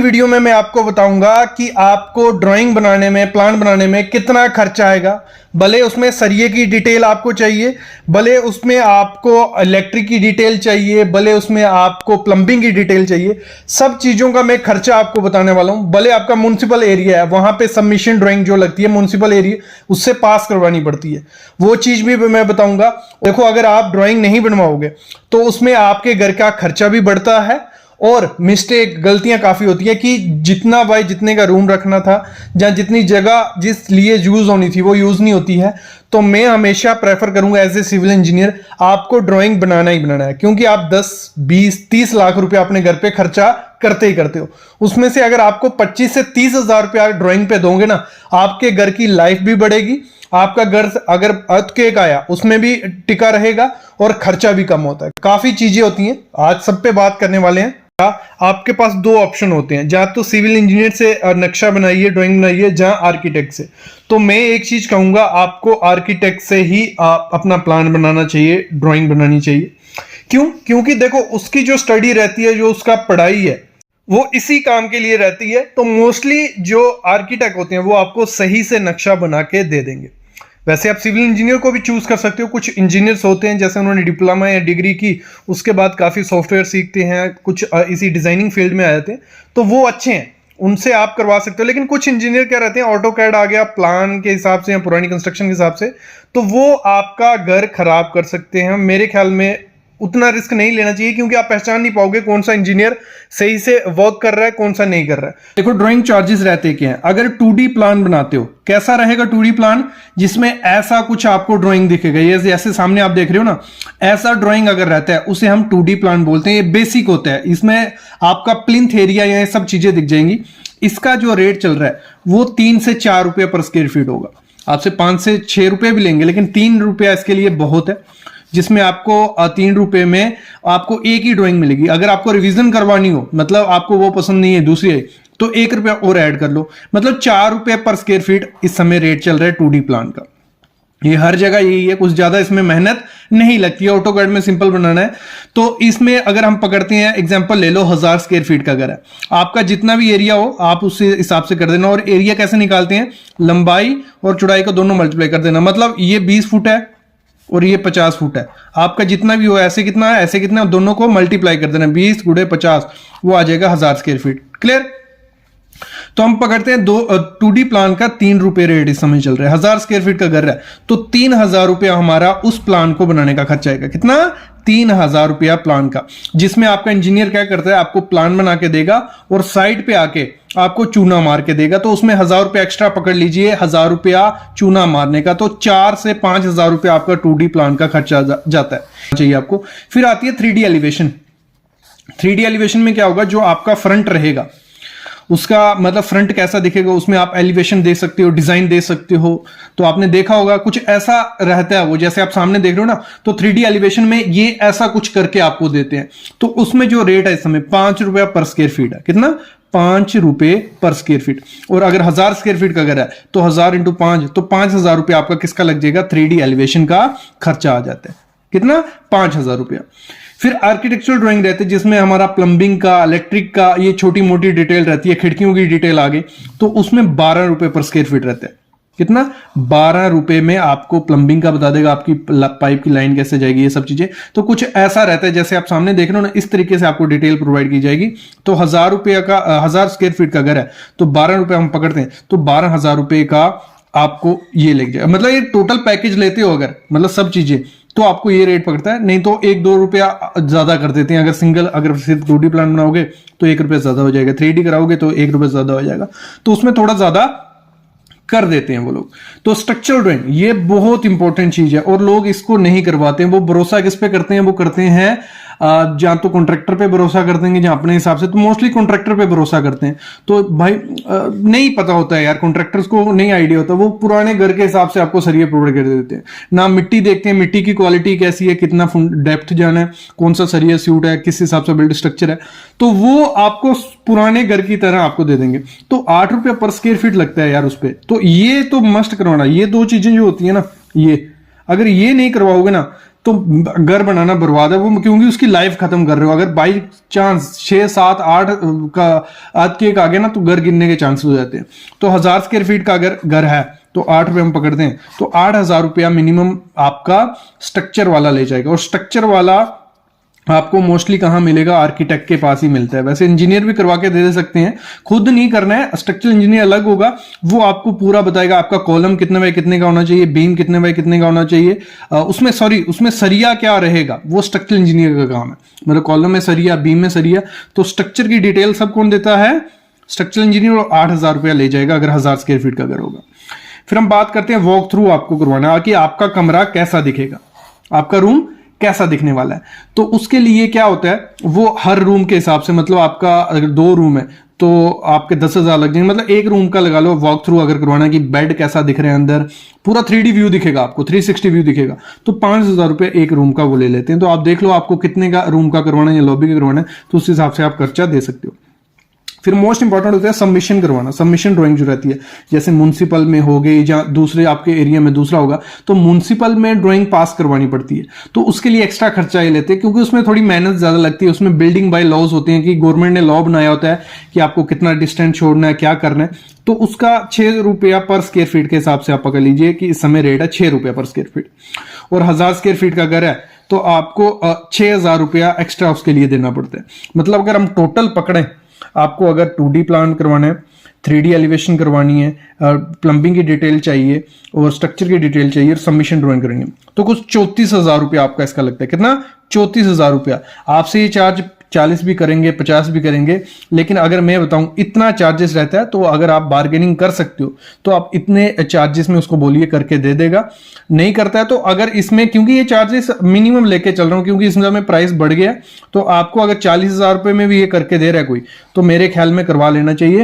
Video में मैं आपको बताऊंगा कि आपको ड्राइंग बनाने में, प्लान बनाने में कितना खर्चा आएगा। भले उसमें सरिये की डिटेल आपको चाहिए, भले उसमें आपको इलेक्ट्रिक की डिटेल चाहिए, भले उसमें आपको प्लम्बिंग की डिटेल चाहिए, सब चीज़ों का मैं खर्चा आपको बताने वाला हूं। भले आपका म्युनिसिपल एरिया है, वहां पे सबमिशन ड्राइंग जो लगती है म्युनिसिपल एरिया, उससे पास करवानी पड़ती है, वो चीज़ भी मैं बताऊंगा। देखो, अगर आप ड्राइंग नहीं बनवाओगे तो उसमें आपके घर का खर्चा भी बढ़ता है और मिस्टेक, गलतियां काफी होती है कि जितना भाई जितने का रूम रखना था या जितनी जगह जिस लिए यूज होनी थी वो यूज नहीं होती है। तो मैं हमेशा प्रेफर करूंगा एज ए सिविल इंजीनियर, आपको ड्राइंग बनाना ही बनाना है, क्योंकि आप 10, 20, 30 लाख रुपया अपने घर पे खर्चा करते ही करते हो। उसमें से अगर आपको 25 से 30 हजार रुपया ड्राइंग पे दोगे ना, आपके घर की लाइफ भी बढ़ेगी, आपका घर अगर अर्थक्वेक आया उसमें भी टिका रहेगा और खर्चा भी कम होता है। काफी चीजें होती हैं, आज सब पे बात करने वाले हैं। आपके पास दो ऑप्शन होते हैं, जहां तो सिविल इंजीनियर से नक्शा बनाइए, ड्राइंग बनाइए, जहां आर्किटेक्ट से। तो मैं एक चीज कहूंगा, आपको आर्किटेक्ट से ही अपना प्लान बनाना चाहिए, ड्राइंग बनानी चाहिए। क्यों? क्योंकि देखो, उसकी जो स्टडी रहती है, जो उसका पढ़ाई है, वो इसी काम के लिए रहती है। तो मोस्टली जो आर्किटेक्ट होते हैं वो आपको सही से नक्शा बना के दे देंगे। वैसे आप सिविल इंजीनियर को भी चूज कर सकते हो। कुछ इंजीनियर्स होते हैं, जैसे उन्होंने डिप्लोमा या डिग्री की, उसके बाद काफ़ी सॉफ्टवेयर सीखते हैं, कुछ इसी डिजाइनिंग फील्ड में आ जाते हैं, तो वो अच्छे हैं, उनसे आप करवा सकते हो। लेकिन कुछ इंजीनियर क्या रहते हैं, ऑटो कैड आ गया, प्लान के हिसाब से या पुरानी कंस्ट्रक्शन के हिसाब से, तो वो आपका घर खराब कर सकते हैं। मेरे ख्याल में उतना रिस्क नहीं लेना चाहिए, क्योंकि आप पहचान नहीं पाओगे कौन सा इंजीनियर सही से वर्क कर रहा है, कौन सा नहीं कर रहा है। देखो, ड्राइंग चार्जेस रहते क्या हैं। अगर 2D प्लान बनाते हो, कैसा रहेगा 2D प्लान, जिसमें ऐसा कुछ आपको ड्राइंग दिखेगा, ये जैसे सामने आप देख रहे हो ना, ऐसा ड्राइंग अगर रहता है उसे हम 2D प्लान बोलते हैं। ये बेसिक होता है, इसमें आपका प्लिंथ एरिया या सब चीजें दिख जाएंगी। इसका जो रेट चल रहा है वो 3 से 4 रुपये पर स्क्वायर फीट होगा। आपसे 5 से 6 रुपये भी लेंगे, लेकिन 3 रुपया इसके लिए बहुत है, जिसमें आपको 3 रुपए में आपको एक ही ड्राइंग मिलेगी। अगर आपको रिवीजन करवानी हो, मतलब आपको वो पसंद नहीं है दूसरी है, तो 1 रुपया और ऐड कर लो, मतलब 4 रुपए पर स्क्वायर फीट इस समय रेट चल रहा है 2D प्लान का। ये हर जगह यही है, कुछ ज्यादा इसमें मेहनत नहीं लगती है, ऑटोकैड में सिंपल बनाना है। तो इसमें अगर हम पकड़ते हैं, एग्जांपल ले लो, 1000 स्क्वायर फीट का घर है, आपका जितना भी एरिया हो आप उससे हिसाब से कर देना। और एरिया कैसे निकालते हैं, लंबाई और चौड़ाई को दोनों मल्टीप्लाई कर देना। मतलब ये 20 फुट है और ये 50 फुट है, आपका जितना भी हो, ऐसे कितना है, ऐसे कितना, दोनों को मल्टीप्लाई कर देना, 20 × 50, वो आ जाएगा 1000 स्क्वायर फीट। क्लियर? तो हम पकड़ते हैं 2D प्लान का 3 रुपए रेट इस समय चल रहा है। 1000 स्क्वायर फीट का घर है तो 3000 रुपया हमारा उस प्लान को बनाने का खर्चा आएगा। कितना? 3000 रुपया प्लान का, जिसमें आपका इंजीनियर क्या करता है, आपको प्लान बना के देगा और साइड पे आके आपको चूना मार के देगा। तो उसमें 1000 रुपया एक्स्ट्रा पकड़ लीजिए, 1000 रुपया चूना मारने का, तो 4 से 5000 रुपया आपका 2D प्लान का खर्चा जाता है चाहिए आपको। फिर आती है 3D एलिवेशन। 3D एलिवेशन में क्या होगा, जो आपका फ्रंट रहेगा उसका मतलब फ्रंट कैसा दिखेगा, उसमें आप एलिवेशन दे सकते हो, डिजाइन दे सकते हो। तो आपने देखा होगा कुछ ऐसा रहता है, वो जैसे आप सामने देख रहे हो ना, तो 3D एलिवेशन में ये ऐसा कुछ करके आपको देते हैं। तो उसमें जो रेट है इस समय 5 रुपया पर स्क्वायर फीट है। कितना? 5 रुपए पर स्क्वायर फीट। और अगर 1000 स्क्वायर फीट का घर है तो 1000 × 5, तो 5000 रुपया आपका किसका लग जाएगा, 3D एलिवेशन का खर्चा आ जाता है। कितना? 5000 रुपया। फिर आर्किटेक्चरल ड्राइंग रहती है, जिसमें हमारा प्लम्बिंग का, इलेक्ट्रिक का, ये छोटी मोटी डिटेल रहती है, खिड़कियों की डिटेल आगे, तो उसमें 12 रुपए पर स्क्वायर फीट रहता है। कितना? 12 रुपए में आपको प्लम्बिंग का बता देगा, आपकी पाइप की लाइन कैसे जाएगी, ये सब चीजें। तो कुछ ऐसा रहता है, जैसे आप सामने देख रहे हो ना, इस तरीके से आपको डिटेल प्रोवाइड की जाएगी। तो 1000 रुपये का, 1000 स्क्वायर फीट का घर है तो 12 रुपए हम पकड़ते हैं, तो 12000 रुपए का आपको ये लग जाएगा। मतलब ये टोटल पैकेज लेते हो अगर, मतलब सब चीजें, तो आपको ये रेट पड़ता है। नहीं तो 1-2 रुपया ज्यादा कर देते हैं। अगर सिंगल, अगर सिर्फ 2D प्लान बनाओगे तो 1 रुपया ज्यादा हो जाएगा, 3D कराओगे तो 1 रुपया ज्यादा हो जाएगा, तो उसमें थोड़ा ज्यादा कर देते हैं वो लोग। तो स्ट्रक्चरल ड्राइंग ये बहुत इंपॉर्टेंट चीज है और लोग इसको नहीं करवाते हैं। वो भरोसा किस पे करते हैं, वो करते हैं जहां तो कॉन्ट्रैक्टर पे भरोसा कर देंगे, जहां अपने हिसाब से, तो मोस्टली कॉन्ट्रैक्टर पे भरोसा करते हैं। तो भाई नहीं पता होता है यार, कॉन्ट्रैक्टर्स को नहीं आइडिया होता, वो पुराने घर के हिसाब से आपको सरिये प्रोवाइड कर देते हैं ना। मिट्टी देखते हैं, मिट्टी की क्वालिटी कैसी है, कितना डेप्थ जाना है, कौन सा सरिया सूट है, किस हिसाब से बिल्ड स्ट्रक्चर है, तो वो आपको पुराने घर की तरह आपको दे देंगे। तो 8 रुपया पर स्क्वायर फीट लगता है यार उस पर। तो ये तो मस्ट करवाना। ये 2 चीजें जो होती है ना, ये अगर ये नहीं करवाओगे ना तो घर बनाना बर्बाद है वो, क्योंकि उसकी लाइफ खत्म कर रहे हो। अगर बाई चांस 6, 7, 8 का आज के एक आगे ना तो घर गिरने के चांस हो जाते हैं। तो 1000 स्क्वायर फीट का अगर घर है तो 8 रुपये हम पकड़ते हैं, तो 8000 रुपया मिनिमम आपका स्ट्रक्चर वाला ले जाएगा। और स्ट्रक्चर वाला आपको मोस्टली कहाँ मिलेगा? आर्किटेक्ट के पास ही मिलता है। वैसे इंजीनियर भी करवा के दे सकते हैं, खुद नहीं करना है। स्ट्रक्चरल इंजीनियर अलग होगा, वो आपको पूरा बताएगा आपका कॉलम कितने बाय कितने का होना चाहिए, बीम कितने बाय कितने का होना चाहिए, उसमें सरिया क्या रहेगा, वो स्ट्रक्चरल इंजीनियर का काम है। मतलब कॉलम में सरिया, बीम में सरिया, तो स्ट्रक्चर की डिटेल सब कौन देता है? Structural engineer. और 8000 रुपया ले जाएगा अगर 1000 स्क्वायर फीट का घर होगा। फिर हम बात करते हैं वॉक थ्रू आपको करवाना है कि आपका कमरा कैसा दिखेगा, आपका रूम कैसा दिखने वाला है। तो उसके लिए क्या होता है, वो हर रूम के हिसाब से, मतलब आपका अगर 2 रूम है तो आपके 10,000 लग जाएंगे। मतलब एक रूम का लगा लो वॉक थ्रू अगर करवाना है कि बेड कैसा दिख रहे हैं, अंदर पूरा 3D व्यू दिखेगा आपको, 360 व्यू दिखेगा, तो 5000 रुपये एक रूम का वो ले लेते हैं। तो आप देख लो आपको कितने का रूम का करवाना है या लॉबी का करवाना है, तो उस हिसाब से आप खर्चा दे सकते हो। फिर मोस्ट इंपॉर्टेंट होता है सबमिशन करवाना। सबमिशन ड्राइंग जो रहती है, जैसे म्युनिसिपल में हो गई या दूसरे आपके एरिया में दूसरा होगा, तो म्युनिसिपल में ड्राइंग पास करवानी पड़ती है, तो उसके लिए एक्स्ट्रा खर्चा ये लेते हैं, क्योंकि उसमें थोड़ी मेहनत ज्यादा लगती है। उसमें बिल्डिंग बाय लॉज होते हैं कि गवर्नमेंट ने लॉ बनाया होता है कि आपको कितना डिस्टेंस छोड़ना है, क्या करना है, तो उसका 6 रुपया पर स्क्वायर फीट के हिसाब से आप पकड़ लीजिए कि इस समय रेट है 6 रुपया पर स्क्वायर फीट। और 1000 स्क्वायर फीट का घर है तो आपको 6000 रुपया एक्स्ट्रा उसके लिए देना पड़ता है। मतलब अगर हम टोटल पकड़ें, आपको अगर 2D प्लान करवाना है, 3D एलिवेशन करवानी है, प्लम्बिंग की डिटेल चाहिए और स्ट्रक्चर की डिटेल चाहिए और सबमिशन ड्राइंग करेंगे, तो कुछ 34,000 रुपया आपका इसका लगता है। कितना? 34,000 रुपया। आपसे ये चार्ज 40 भी करेंगे, 50 भी करेंगे, लेकिन अगर मैं बताऊं इतना चार्जेस रहता है, तो अगर आप बार्गेनिंग कर सकते हो तो आप इतने चार्जेस में उसको बोलिए करके दे देगा। नहीं करता है तो अगर इसमें, क्योंकि ये चार्जेस मिनिमम लेके चल रहा हूं क्योंकि इसमें में प्राइस बढ़ गया, तो आपको अगर 40,000 रुपए में भी ये करके दे रहा है कोई, तो मेरे ख्याल में करवा लेना चाहिए।